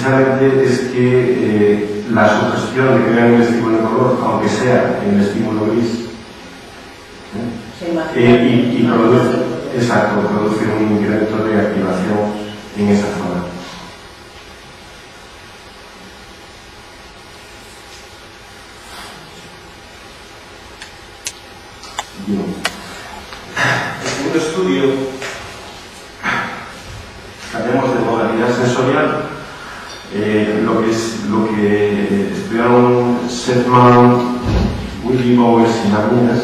precisamente es que la sugestión de crear un estímulo de color, aunque sea en el estímulo gris, y produce un incremento de activación en esa zona. Bien. El segundo estudio, hablemos de modalidad sensorial, lo que estudiaron Sedman, Willy Bowers y Naminas,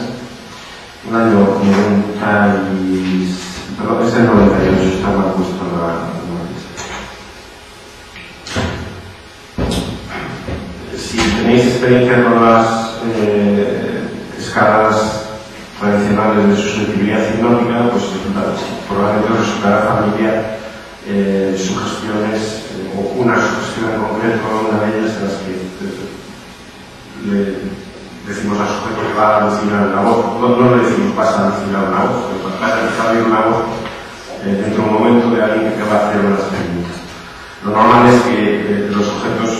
en el año 90 y... perdón, es el 98, está mal puesto la si tenéis experiencia con las escalas tradicionales de susceptibilidad hipnótica, pues probablemente os resultará familiar sugestiones o una sugestión en concreto, una de ellas en las que le decimos al sujeto que va a alucinar una voz, no le decimos vas a alucinar una voz, vas a empezar a oír una voz dentro de un momento de alguien que te va a hacer unas preguntas. Lo normal es que los sujetos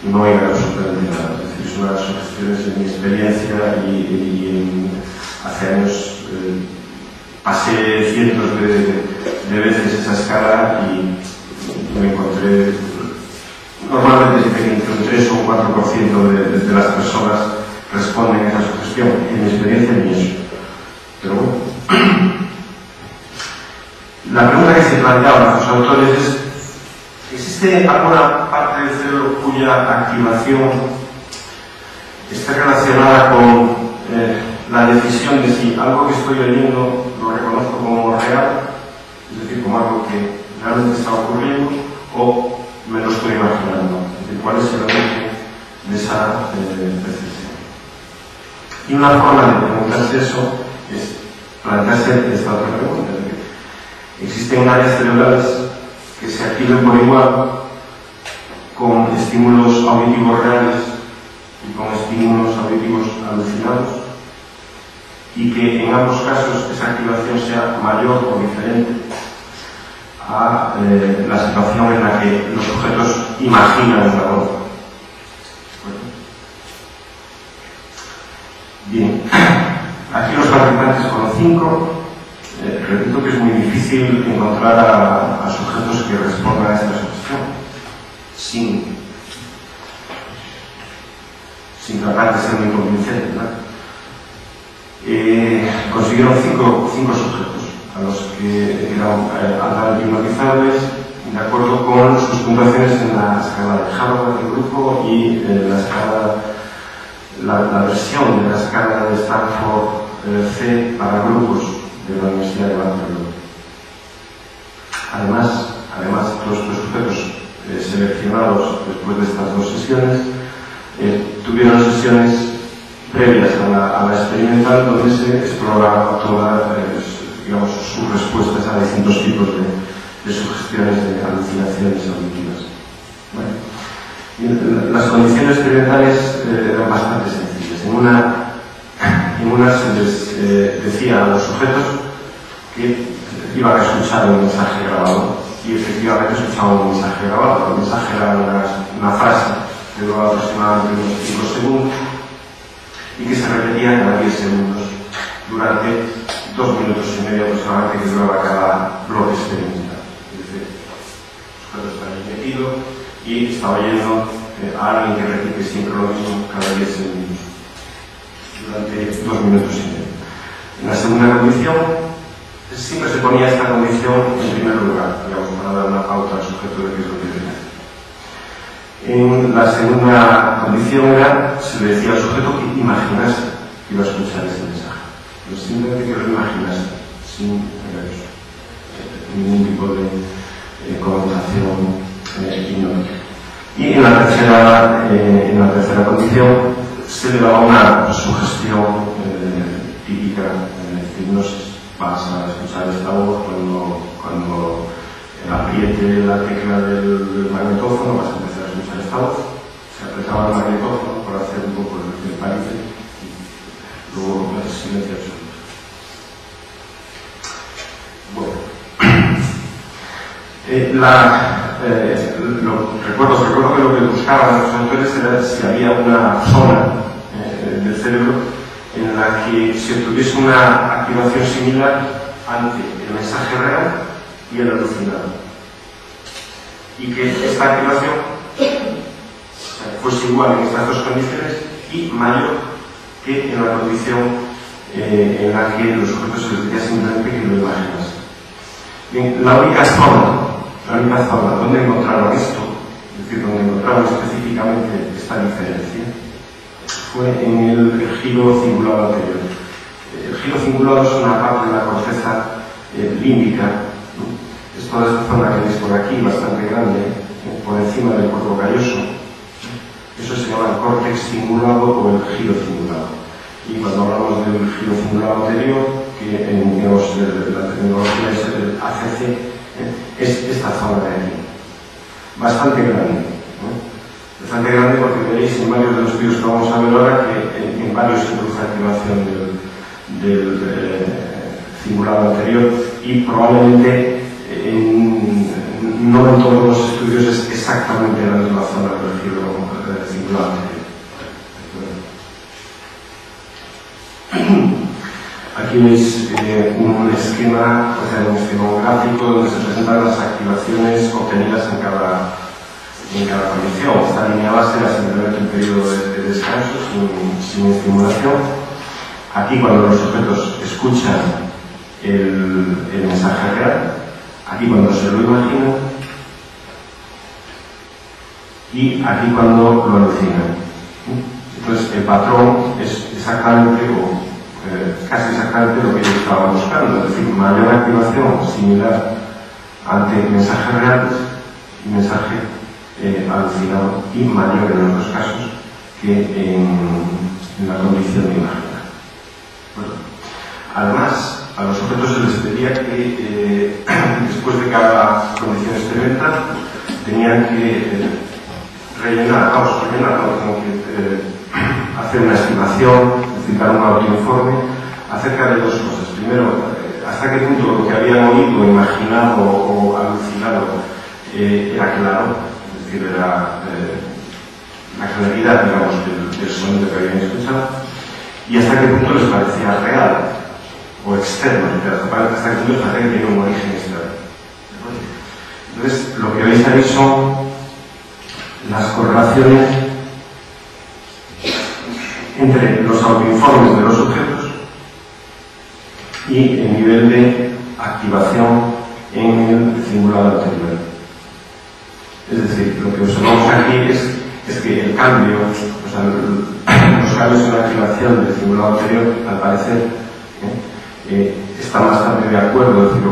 no oigan absolutamente nada, es decir, es una de las sugestiones en mi experiencia y hace años pasé cientos de veces esa escala y me encontré normalmente entre un 3 o un 4% de las personas responden a esa sugestión, en mi experiencia ni eso. Pero bueno, la pregunta que se planteaban los autores es: ¿existe alguna parte del cerebro cuya activación esté relacionada con la decisión de si algo que estoy oyendo lo reconozco como real, es decir, como algo que realmente está ocurriendo, o me lo estoy imaginando? Es decir, ¿cuál es el origen de esa percepción? Y una forma de preguntarse eso es plantearse esta otra pregunta: es decir, ¿existen áreas cerebrales que se activen por igual con estímulos auditivos reales y con estímulos auditivos alucinados, y que en ambos casos esa activación sea mayor o diferente a la situación en la que los sujetos imaginan la voz? Bien, aquí los participantes con 5. Repito que es muy difícil encontrar a sujetos que respondan a esta sugestión sin tratar de ser muy convincentes, ¿verdad? Consiguieron 5 sujetos a los que eran altamente hipnotizables de acuerdo con sus puntuaciones en la escala de Harvard del grupo y la escala, la versión de la escala de Stanford C para grupos de la Universidad de Barcelona. Además, todos estos sujetos seleccionados después de estas 2 sesiones tuvieron sesiones previas a la experimental, donde se exploraba todas sus respuestas a distintos tipos de sugestiones de alucinaciones auditivas. Bueno, las condiciones experimentales eran bastante sencillas. En una se les decía a los sujetos que iban a escuchar un mensaje grabado, y efectivamente escuchaban un mensaje grabado. El mensaje era una frase que duraba aproximadamente unos 5 segundos y que se repetía cada 10 segundos durante 2 minutos y medio aproximadamente que duraba cada bloque experimental. Es decir, el sujeto está ahí metido y está oyendo a alguien que repite siempre lo mismo cada 10 segundos durante 2 minutos y medio. En la segunda condición, siempre se ponía esta condición en primer lugar, para dar una pauta al sujeto de qué es lo que debe hacer. En la segunda condición se le decía al sujeto que imaginase que iba a escuchar ese mensaje. Pero simplemente que lo imaginase, sin ningún tipo de connotación hipnótica. Y en la tercera condición se le daba una sugestión típica de hipnosis. Vas a escuchar esta voz cuando apriete la tecla del magnetófono, vas a empezar a escuchar esta voz. Se apretaba el magnetófono para hacer un poco lo que parece y luego el silencio absoluto. Bueno, recuerdo que lo que buscaban los autores era si había una zona del cerebro en la que se obtuviese una activación similar ante el mensaje real y el alucinado. Y que esta activación fuese igual en estas dos condiciones y mayor que en la condición en la que los sujetos se les decía simplemente que lo imaginasen. Bien, la única zona donde encontraron esto, es decir, donde encontraron específicamente esta diferencia, fue en el giro cingulado anterior. El giro cingulado es una parte de la corteza límbica, ¿no? Es toda esta zona que veis por aquí, bastante grande, por encima del cuerpo calloso. Eso se llama el córtex cingulado o el giro cingulado. Y cuando hablamos del giro cingulado anterior, que en la terminología es el ACC, es esta zona de aquí. Bastante grande. Bastante grande porque veréis en varios de los estudios que vamos a ver ahora que en varios se produce activación del cingulado anterior y probablemente no en todos los estudios es exactamente la misma zona del giro cingulado anterior. Aquí veis un esquema, un gráfico donde se presentan las activaciones obtenidas en cada condición. Esta línea base era simplemente un periodo de descanso sin estimulación. Aquí cuando los sujetos escuchan el mensaje real, aquí cuando se lo imaginan y aquí cuando lo alucinan. Entonces el patrón es exactamente casi exactamente lo que yo estaba buscando, es decir, mayor activación similar ante mensajes reales y mensaje alucinado y mayor en los dos casos que en la condición de imaginar. Bueno, además, a los sujetos se les pedía que después de cada condición experimental tenían que rellenar, tenían que hacer una estimación, es decir, dar un autoinforme acerca de dos cosas. Primero, hasta qué punto lo que habían oído, imaginado o alucinado era claro, es decir, era la claridad, digamos, del sonido que habían escuchado, y hasta qué punto les parecía real o externo, hasta qué punto les parecía que tenía un origen externo. Entonces, lo que veis ahí son las correlaciones entre los autoinformes de los sujetos y el nivel de activación en el cingulado anterior. Es decir, lo que observamos aquí es que el cambio, los cambios en la activación del cingulado anterior, al parecer, están bastante de acuerdo, es decir,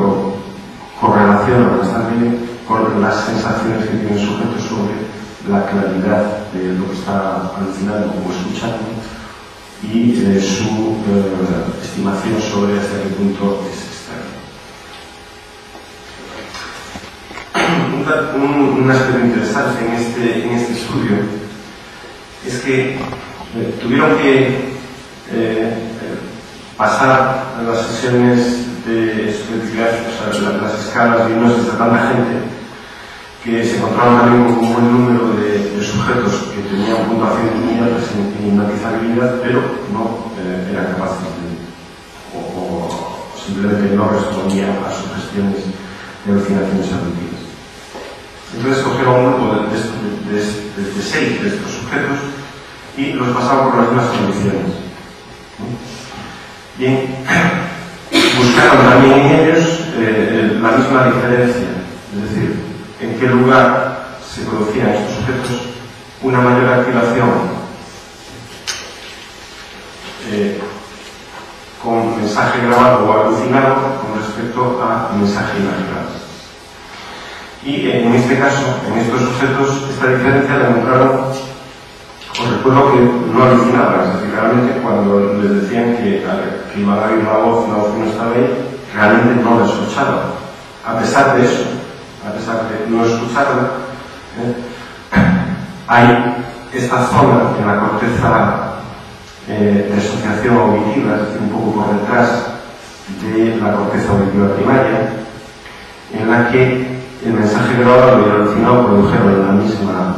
correlacionan bastante bien con las sensaciones que tiene el sujeto sobre la claridad de lo que está alucinando o escuchando y su estimación sobre hasta qué punto es externo. Un aspecto interesante en este estudio es que tuvieron que pasar las sesiones de subjetividad, las escalas de hipnosis a tanta gente que se encontraron también con un buen número de sujetos que tenían puntuaciones muy altas en hipnotizabilidad, pero no eran capaces o simplemente no respondían a sugestiones de alucinaciones auditivas. Entonces cogieron un grupo de 6 de estos sujetos y los pasaban por las mismas condiciones. Bien, buscaron también en ellos la misma diferencia, es decir, en qué lugar se producía en estos sujetos una mayor activación con mensaje grabado o alucinado con respecto a mensaje imaginado. Y en este caso, en estos sujetos, esta diferencia la encontraron, os recuerdo que no alucinaban, es decir, realmente cuando les decían que iban a oír la voz que no estaba ahí, realmente no la escuchaban. A pesar de eso, a pesar de no escucharla, hay esta zona en la corteza de asociación auditiva, es decir, un poco por detrás de la corteza auditiva primaria, en la que el mensaje grabado y alucinado produjeron la misma